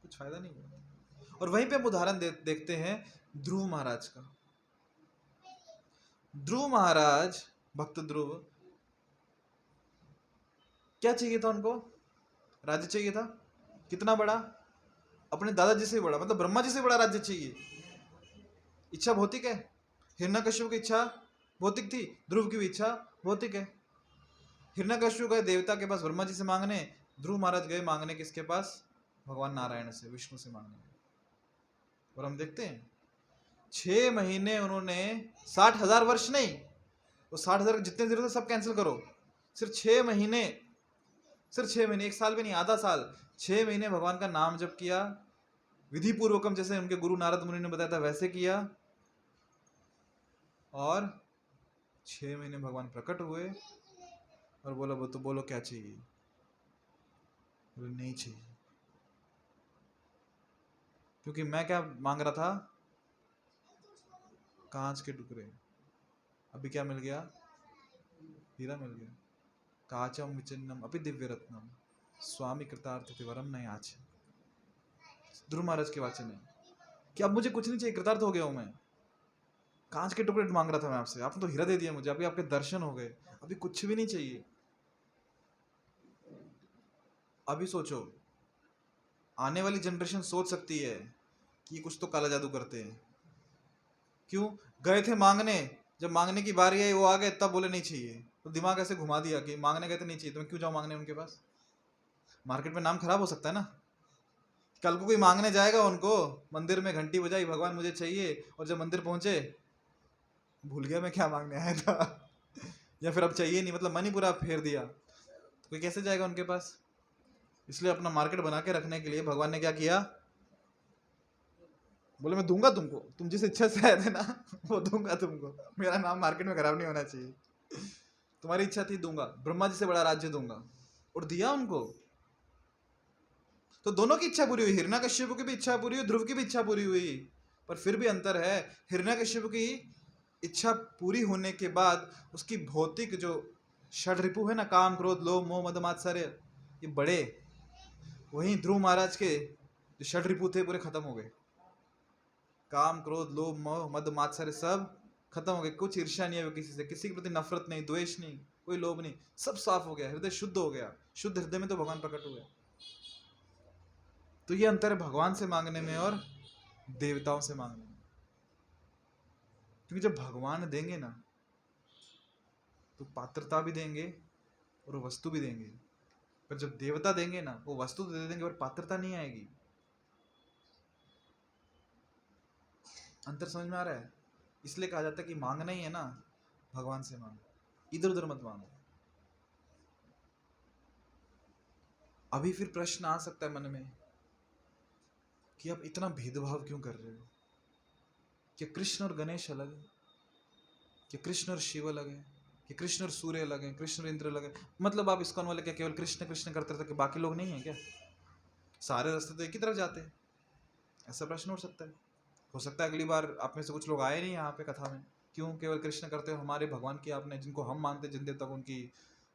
कुछ फायदा नहीं हुआ। और वहीं पे हम उदाहरण देखते हैं ध्रुव महाराज का। ध्रुव महाराज, भक्त ध्रुव, क्या चाहिए था उनको? राज्य चाहिए था। कितना बड़ा? अपने दादाजी से बड़ा, मतलब ब्रह्मा जी से बड़ा राज्य चाहिए। इच्छा भौतिक है। हिरण्यकश्यप की इच्छा भौतिक थी, ध्रुव की भी इच्छा भौतिक है। हिरण्यकश्यप गए देवता के पास ब्रह्मा जी से मांगने, ध्रुव महाराज गए मांगने किसके पास? भगवान नारायण से, विष्णु से मांगने। और हम देखते हैं 6 महीने उन्होंने, 60,000 वर्ष नहीं, वो 60,000 जितने जरूरत है सब कैंसिल करो, सिर्फ 6 महीने, सिर्फ 6 महीने, 1 साल भी नहीं, आधा साल, 6 महीने भगवान का नाम जप किया, विधि पूर्वकम, जैसे उनके गुरु नारद मुनि ने बताया था वैसे किया। और 6 महीने भगवान प्रकट हुए और बोला, वो तो बोलो क्या चाहिए? बोले नहीं चाहिए। क्योंकि मैं क्या मांग रहा था? कांच के टुकड़े। अभी क्या मिल गया? हीरा मिल गया। काचम विचिन्नम अभी दिव्य रत्नम स्वामी कृतार्थ वरम नहीं आज। ध्रुव महाराज के वाचन है कि अब मुझे कुछ नहीं चाहिए, कृतार्थ हो गया हूं मैं। कांच के टुकड़े मांग रहा था मैं आपसे, आपने तो हीरा दे दिया मुझे, अभी आपके दर्शन हो गए, अभी कुछ भी नहीं चाहिए। अभी सोचो, आने वाली जनरेशन सोच सकती है कि कुछ तो काला जादू करते हैं। क्यों? गए थे मांगने, जब मांगने की बारी आई वो आ गए तब बोले नहीं चाहिए, तो दिमाग ऐसे घुमा दिया कि मांगने गए थे नहीं चाहिए तो मैं क्यों जाऊं मांगने उनके पास? मार्केट में नाम खराब हो सकता है ना। कल को कोई मांगने जाएगा उनको, मंदिर में घंटी बजाई भगवान मुझे चाहिए, और जब मंदिर पहुंचे भूल गया मैं क्या मांगने आया था या फिर अब चाहिए नहीं, मतलब मन ही पूरा फेर दिया, तो कोई कैसे जाएगा उनके पास? इसलिए अपना मार्केट बना के रखने के लिए भगवान ने क्या किया? बोले मैं दूंगा तुमको, तुम जिस इच्छा से आए थे ना वो दूंगा तुमको, मेरा नाम मार्केट में खराब नहीं होना चाहिए। तुम्हारी इच्छा थी दूंगा, ब्रह्मा जी से बड़ा राज्य दूंगा, और दिया उनको। तो दोनों की इच्छा पूरी हुई, हिरण्यकश्यप की भी इच्छा पूरी हुई, ध्रुव की भी इच्छा पूरी हुई। पर फिर भी अंतर है, हिरण्यकश्यप की इच्छा पूरी होने के बाद उसकी भौतिक जो षड रिपु है ना, काम क्रोध लोभ मोह मद मात्सर्य, ये बड़े, वहीं ध्रुव महाराज के जो षड रिपु थे पूरे खत्म हो गए। काम क्रोध लोभ मोह मद मात्सर्य सब खत्म हो गए। कुछ ईर्ष्या नहीं है किसी से, किसी के प्रति नफरत नहीं, द्वेष नहीं, कोई लोभ नहीं, सब साफ हो गया, हृदय शुद्ध हो गया। शुद्ध हृदय में तो भगवान प्रकट हुए। तो ये अंतर है भगवान से मांगने में और देवताओं से मांगने में। क्योंकि जब भगवान देंगे ना तो पात्रता भी देंगे और वस्तु भी देंगे, पर जब देवता देंगे ना वो वस्तु तो दे देंगे और पात्रता नहीं आएगी। अंतर समझ में आ रहा है? इसलिए कहा जाता है कि मांगना ही है ना, भगवान से मांगो, इधर उधर मत मांगो। अभी फिर प्रश्न आ सकता है मन में कि आप इतना भेदभाव क्यों कर रहे हो? क्या कृष्ण और गणेश अलग है? क्या कृष्ण और शिव अलग है? कि कृष्ण और सूर्य अलग है, कृष्ण और इंद्र अलग है? मतलब आप इस्कॉन वाले क्या केवल कृष्ण कृष्ण करते रहते, बाकी लोग नहीं है क्या? सारे रास्ते तो एक ही तरफ जाते हैं? ऐसा प्रश्न हो सकता है। हो सकता है अगली बार आप में से कुछ लोग आए नहीं यहाँ पे कथा में, क्यों केवल कृष्ण करते हो? हमारे भगवान की आपने, जिनको हम मानते जिन देवता को, उनकी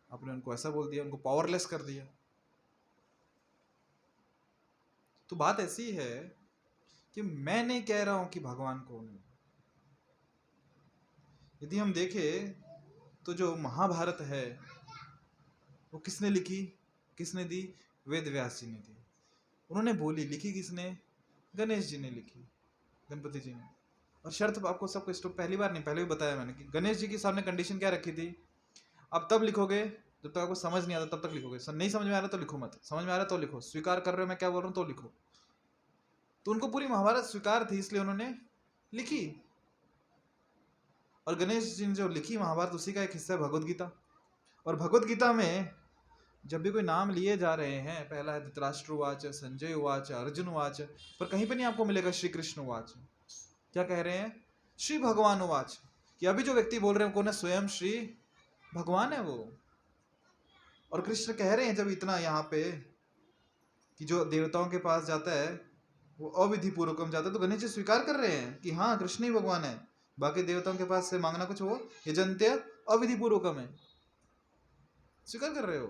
आपने उनको ऐसा बोल दिया, उनको पावरलेस कर दिया। तो बात ऐसी है कि मैं नहीं कह रहा हूं कि भगवान कौन है। यदि हम देखें तो जो महाभारत है वो किसने लिखी, किसने दी? वेद व्यास जी ने दी। उन्होंने बोली, लिखी किसने? गणेश जी ने लिखी, गणपति जी ने। और शर्त आपको सबको स्टॉप, पहली बार नहीं, पहले भी बताया मैंने कि गणेश जी के सामने कंडीशन क्या रखी थी? आप तब लिखोगे जब तक आपको समझ नहीं आता, तब तक लिखोगे। नहीं समझ में आ रहा तो लिखो मत, समझ में आ रहा तो लिखो, स्वीकार कर रहे हो मैं क्या बोल रहा हूँ तो लिखो। तो उनको पूरी महाभारत स्वीकार थी, इसलिए उन्होंने लिखी। और गणेश जी ने जो लिखी महाभारत, उसी का एक हिस्सा है भगवद गीता। और भगवद गीता में जब भी कोई नाम लिए जा रहे हैं, पहला है धृतराष्ट्र उवाच, संजय उवाच, अर्जुन उवाच, पर कहीं पे नहीं आपको मिलेगा श्री कृष्ण उवाच। क्या कह रहे हैं? श्री भगवान उवाच। कि अभी जो व्यक्ति बोल रहे हैं कौन है? स्वयं श्री भगवान है वो। और कृष्ण कह रहे हैं जब इतना यहाँ पे कि जो देवताओं के पास जाता है वो अविधि पूर्वकम जाता है, तो गणेश जी स्वीकार कर रहे हैं कि हाँ कृष्ण ही भगवान है, बाकी देवताओं के पास से मांगना कुछ वो यजन्ते अविधि पूर्वकम है, स्वीकार कर रहे हो।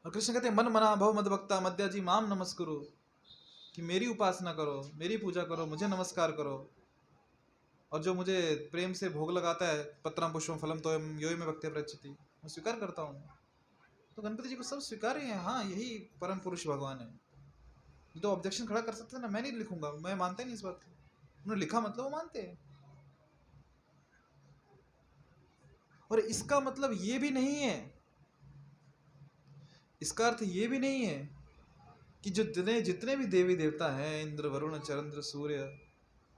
और कृष्ण कहते हैं मन मना भव मद भक्ता मध्या जी माम नमस्कुरु, कि मेरी उपासना करो, मेरी पूजा करो, मुझे नमस्कार करो। और जो मुझे प्रेम से भोग लगाता है, पत्रम पुष्पम फलम तो यो में भक्ति प्रचति, मैं स्वीकार करता हूँ। तो गणपति जी को सब स्वीकार है, हाँ यही परम पुरुष भगवान है। तो ऑब्जेक्शन खड़ा कर सकते हैं ना, मैं नहीं लिखूंगा, मैं मानता ही नहीं इस बात को। उन्होंने लिखा मतलब वो मानते हैं। और इसका मतलब ये भी नहीं है, इसका अर्थ ये भी नहीं है कि जो जितने भी देवी देवता हैं, इंद्र वरुण चंद्र सूर्य,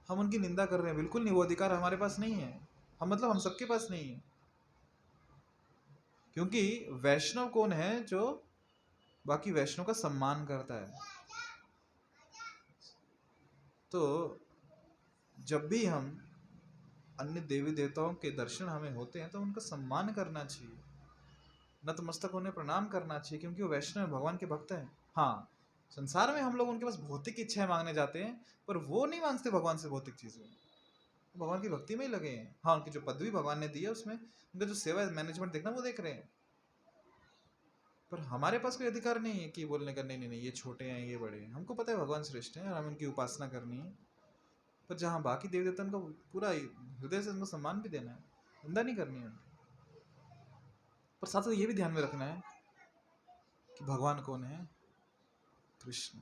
हम उनकी निंदा कर रहे हैं, बिल्कुल नहीं। वो अधिकार हमारे पास नहीं है, हम मतलब हम सबके पास नहीं है। क्योंकि वैष्णव कौन है जो बाकी वैष्णव का सम्मान करता है। तो जब भी हम अन्य देवी देवताओं के दर्शन हमें होते हैं तो उनका सम्मान करना चाहिए, नतमस्तक होने प्रणाम करना चाहिए, क्योंकि वो वैष्णव है, भगवान के भक्त हैं। हाँ, संसार में हम लोग उनके पास भौतिक इच्छाएं मांगने जाते हैं, पर वो नहीं मांगते भगवान से भौतिक चीजें, भगवान की भक्ति में ही लगे हैं। हाँ, उनकी जो पदवी भगवान ने दी है उसमें उनका जो सेवा मैनेजमेंट देखना वो देख रहे हैं। पर हमारे पास कोई अधिकार नहीं है कि बोलने का नहीं नहीं नहीं ये छोटे हैं ये बड़े हैं। हमको पता है भगवान श्रेष्ठ हैं और हमें उनकी उपासना करनी है। पर जहाँ बाकी देवी देवता उनका पूरा हृदय से उनको सम्मान भी देना है, निंदा नहीं करनी है। पर साथ साथ ये भी ध्यान में रखना है कि भगवान कौन है, कृष्ण।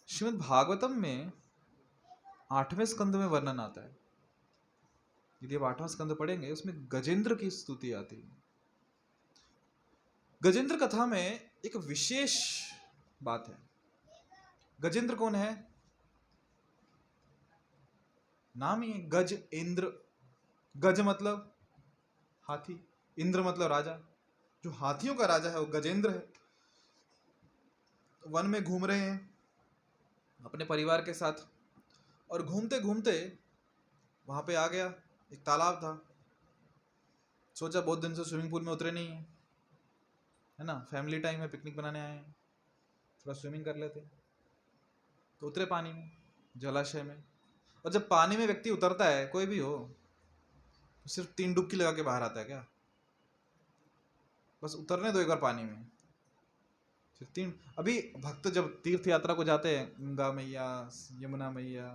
श्रीमद् भागवतम में 8वें स्कंद में वर्णन आता है। यदि आप 8वां स्कंद पढ़ेंगे उसमें गजेंद्र की स्तुति आती है। गजेंद्र कथा में एक विशेष बात है। गजेंद्र कौन है? नाम ही गज इंद्र। गज मतलब हाथी, इंद्र मतलब राजा। जो हाथियों का राजा है वो गजेंद्र है। वन में घूम रहे हैं अपने परिवार के साथ, और घूमते घूमते वहां पे आ गया एक तालाब था। सोचा बहुत दिन से स्विमिंग पूल में उतरे नहीं है ना, फैमिली टाइम में पिकनिक बनाने आए हैं, थोड़ा स्विमिंग कर लेते। तो उतरे पानी में, जलाशय में। और जब पानी में व्यक्ति उतरता है, कोई भी हो, तो सिर्फ 3 डुबकी लगा के बाहर आता है क्या? बस उतरने दो एक बार पानी में, सिर्फ 3। अभी भक्त जब तीर्थ यात्रा को जाते हैं, गंगा मैया, यमुना मैया,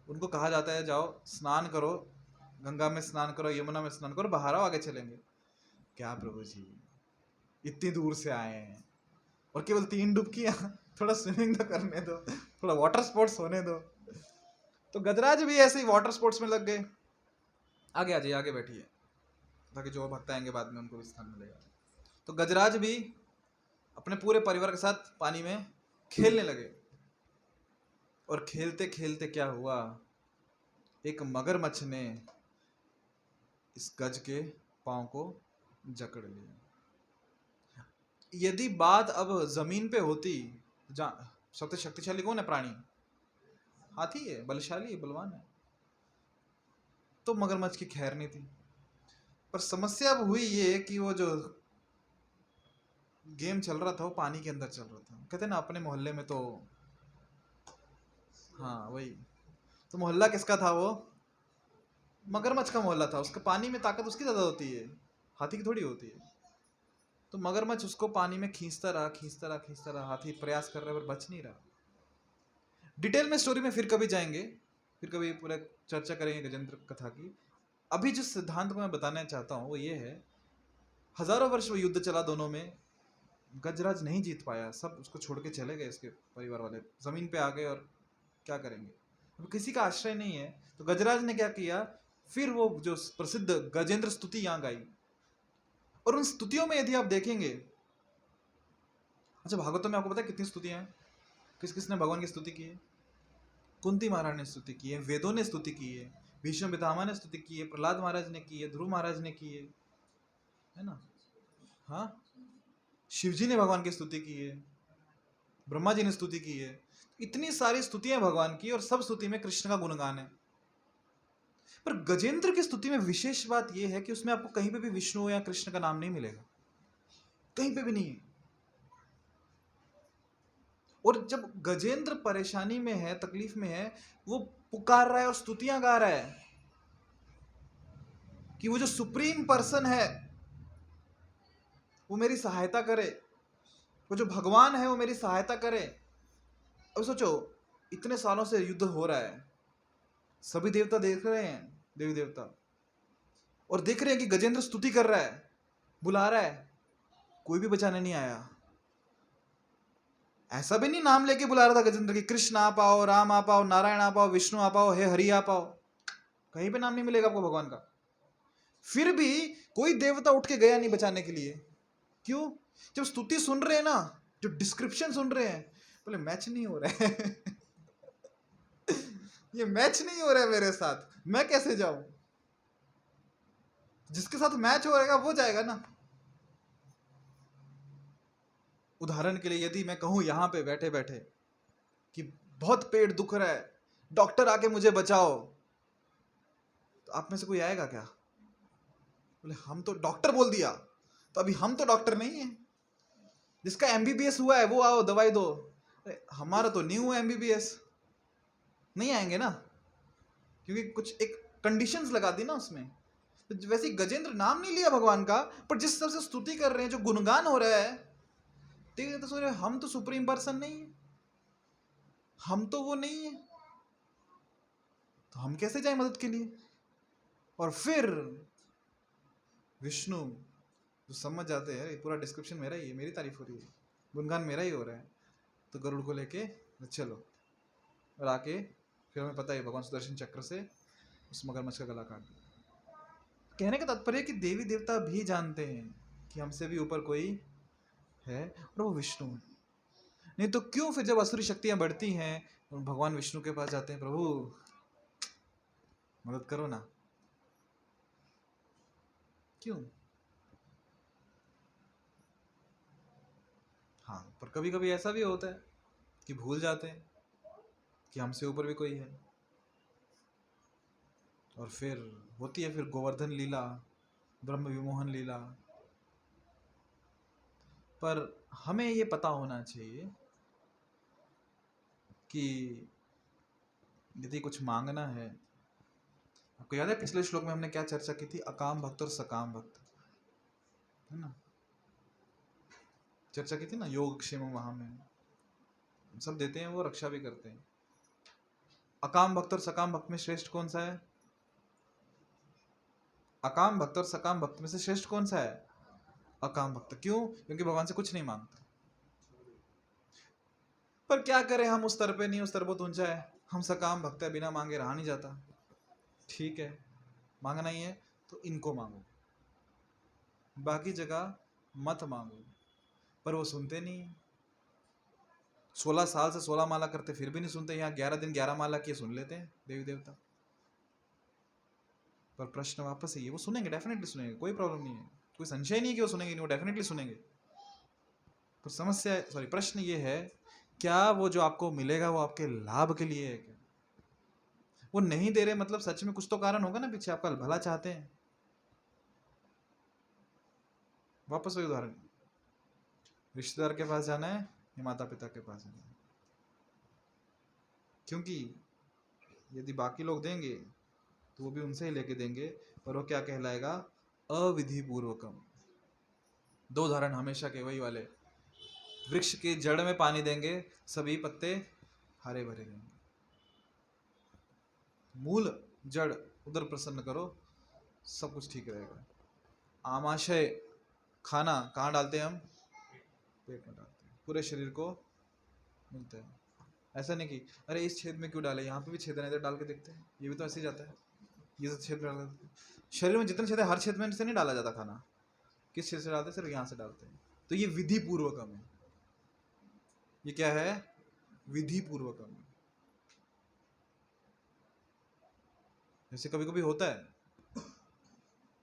उनको कहा जाता है जाओ स्नान करो, गंगा में स्नान करो, यमुना में स्नान करो, बाहर आओ, आगे चलेंगे। क्या प्रभु जी, इतनी दूर से आए हैं और केवल 3 डुबकियां, थोड़ा स्विमिंग तो करने दो, थोड़ा वाटर स्पोर्ट्स होने दो। तो गजराज भी ऐसे ही वाटर स्पोर्ट्स में लग गए। आगे आ जाइए, आगे बैठिए, ताकि जो भक्त आएंगे बाद में उनको भी स्थान मिलेगा। तो गजराज भी अपने पूरे परिवार के साथ पानी में खेलने लगे। और खेलते खेलते क्या हुआ, एक मगरमच्छ ने इस गज के पांव को जकड़ लिया। यदि बात अब जमीन पे होती, सबसे शक्तिशाली कौन है प्राणी? हाथी है, बलशाली है, बलवान है। तो मगरमच्छ की खैर नहीं थी। पर समस्या अब हुई ये कि वो जो गेम चल रहा था वो पानी के अंदर चल रहा था। कहते ना अपने मोहल्ले में तो, हाँ वही तो मोहल्ला किसका था? वो मगरमच्छ का मोहल्ला था। उसके पानी में ताकत उसकी ज्यादा होती है, हाथी की थोड़ी होती है। तो मगरमच्छ उसको पानी में खींचता रहा, खींचता रहा, खींचता रहा। हाथी प्रयास कर रहा है पर बच नहीं रहा। डिटेल में स्टोरी में फिर कभी जाएंगे, फिर कभी पूरा चर्चा करेंगे गजेंद्र कथा की। अभी जिस सिद्धांत को मैं बताना चाहता हूँ वो ये है, हजारों वर्ष वो युद्ध चला दोनों में, गजराज नहीं जीत पाया, सब उसको छोड़ के चले गए। इसके परिवार वाले जमीन पे आ गए और क्या करेंगे, अब किसी का आश्रय नहीं है। तो गजराज ने क्या किया, फिर वो जो प्रसिद्ध गजेंद्र स्तुति यहाँ गाई। और उन स्तुतियों में यदि आप देखेंगे, अच्छा भागवतम में आपको पता है कितनी स्तुतियां हैं? किस किसने भगवान की स्तुति की है? कुंती महाराज ने स्तुति की है, वेदों ने स्तुति की है, भीष्म पितामह ने स्तुति की है, प्रहलाद महाराज ने की है, ध्रुव महाराज ने की है ना। हाँ, शिवजी ने भगवान की स्तुति की है, ब्रह्मा जी ने स्तुति की है। इतनी सारी स्तुतियां भगवान की, और सब स्तुति में कृष्ण का गुणगान है। पर गजेंद्र की स्तुति में विशेष बात यह है कि उसमें आपको कहीं पे भी विष्णु या कृष्ण का नाम नहीं मिलेगा, कहीं पे भी नहीं। और जब गजेंद्र परेशानी में है, तकलीफ में है, वो पुकार रहा है और स्तुतियां गा रहा है कि वो जो सुप्रीम पर्सन है वो मेरी सहायता करे, वो जो भगवान है वो मेरी सहायता करे। अब सोचो, इतने सालों से युद्ध हो रहा है, सभी देवता देख रहे हैं, देवी देवता, और देख रहे हैं कि गजेंद्र स्तुति कर रहा है, बुला रहा है, कोई भी बचाने नहीं आया। ऐसा भी नहीं नाम लेके बुला रहा था गजेंद्र की, कृष्ण आ पाओ, राम आ पाओ, नारायण आ पाओ, विष्णु आ पाओ, हे हरि आ पाओ, कहीं पे नाम नहीं मिलेगा आपको भगवान का। फिर भी कोई देवता उठ के गया नहीं बचाने के लिए। क्यों? जब स्तुति सुन रहे हैं ना, जो डिस्क्रिप्शन सुन रहे हैं, बोले मैच नहीं हो रहा है ये मैच नहीं हो रहा है मेरे साथ, मैं कैसे जाऊं? जिसके साथ मैच हो रहेगा वो जाएगा ना। उदाहरण के लिए यदि मैं कहूं यहां पे बैठे बैठे कि बहुत पेट दुख रहा है, डॉक्टर आके मुझे बचाओ, तो आप में से कोई आएगा क्या? बोले हम तो डॉक्टर बोल दिया, तो अभी हम तो डॉक्टर नहीं है। जिसका एमबीबीएस हुआ है वो आओ दवाई दो। अरे हमारा तो नहीं हुआ एमबीबीएस, नहीं आएंगे ना, क्योंकि कुछ एक कंडीशंस लगा दी ना उसमें। तो वैसे ही गजेंद्र नाम नहीं लिया भगवान का, पर जिस तरह से स्तुति कर रहे हैं, जो गुणगान हो रहा है, तो सोच रहे हम तो सुप्रीम पर्सन नहीं है, हम तो वो नहीं है, तो हम कैसे जाए मदद के लिए? और फिर विष्णु जो समझ जाते हैं ये पूरा डिस्क्रिप्शन मेरा ही है, मेरी तारीफ हो रही है, गुणगान मेरा ही हो रहा है, तो गरुड़ को लेके चलो, और आके फिर हमें पता है भगवान सुदर्शन चक्र से उस मगरमच्छ का गला काट दिया। कहने का तात्पर्य कि देवी देवता भी जानते हैं कि हमसे भी ऊपर कोई है, और वो विष्णु है। नहीं तो क्यों फिर जब असुरी शक्तियां बढ़ती हैं तो भगवान विष्णु के पास जाते हैं, प्रभु मदद करो ना? क्यों? हाँ, पर कभी कभी ऐसा भी होता है कि भूल जाते हैं कि हमसे ऊपर भी कोई है, और फिर होती है फिर गोवर्धन लीला, ब्रह्म विमोहन लीला। पर हमें ये पता होना चाहिए कि यदि कुछ मांगना है, आपको याद है पिछले श्लोक में हमने क्या चर्चा की थी? अकाम भक्त और सकाम भक्त, है ना? चर्चा की थी ना, योग क्षेम वहां में सब देते हैं, वो रक्षा भी करते हैं। अकाम भक्त और सकाम भक्त में श्रेष्ठ कौन सा है? अकाम भक्त और सकाम भक्त में से श्रेष्ठ कौन सा है? अकाम भक्त। क्यों? क्योंकि भगवान से कुछ नहीं मांगता। पर क्या करें, हम उस स्तर पे नहीं, उस स्तर बहुत ऊंचा है, हम सकाम भक्त है, बिना मांगे रहा नहीं जाता। ठीक है, मांगना ही है तो इनको मांगो, बाकी जगह मत मांगो। पर वो सुनते नहीं। 16 साल से 16 माला करते फिर भी नहीं सुनते, यहाँ 11 दिन 11 माला किए सुन लेते हैं देवी देवता। पर प्रश्न वापस है, वो सुनेंगे, डेफिनेटली सुनेंगे, कोई प्रॉब्लम नहीं है, कोई संशय नहीं है कि वो सुनेंगे नहीं, वो डेफिनेटली सुनेंगे। पर समस्या, सॉरी, प्रश्न ये है, क्या वो जो आपको मिलेगा वो आपके लाभ के लिए है क्या? वो नहीं दे रहे मतलब सच में कुछ तो कारण होगा ना पीछे, आपका भला चाहते हैं। वापस वही उदाहरण, रिश्तेदार के पास जाना है या माता पिता के पास जाना है? क्योंकि यदि बाकी लोग देंगे तो वो भी उनसे ही लेके देंगे, पर वो क्या कहलाएगा? अविधि पूर्वकम। दो उदाहरण हमेशा के वही वाले, वृक्ष के जड़ में पानी देंगे, सभी पत्ते हरे भरे रहेंगे, मूल जड़ उधर प्रसन्न करो, सब कुछ ठीक रहेगा। आमाशय खाना कहाँ डालते हैं हम? पेट में डालते हैं, पूरे शरीर को मिलता है। ऐसा नहीं कि अरे इस छेद में क्यों डाले, यहाँ पे भी छेद है, इधर डाल के देखते हैं, ये भी तो ऐसे ही जाता है, ये सब छेद में डाल देते हैं। शरीर में जितने छेद है हर छेद में से नहीं डाला जाता खाना, किस छेद से डालते हैं? सिर्फ यहाँ से डालते हैं। तो ये विधि पूर्वकम है। ये क्या है? विधि पूर्वकम। जैसे कभी कभी होता है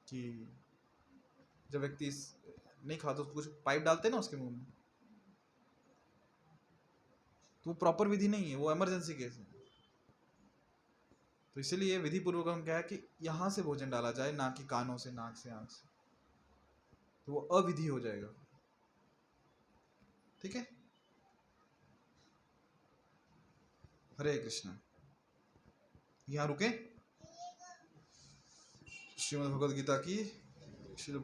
कि जब व्यक्ति नहीं खाता तो कुछ पाइप डालते हैं ना उसके मुंह में, तो वो प्रॉपर विधि नहीं है, वो इमरजेंसी केस है। तो इसीलिए विधि पूर्वकम क्या है कि यहां से भोजन डाला जाए, ना कि कानों से, नाक से, आंख से, तो वो अविधि हो जाएगा। ठीक है, हरे कृष्णा। यहाँ रुके। श्रीमद् भगवद गीता की श्रील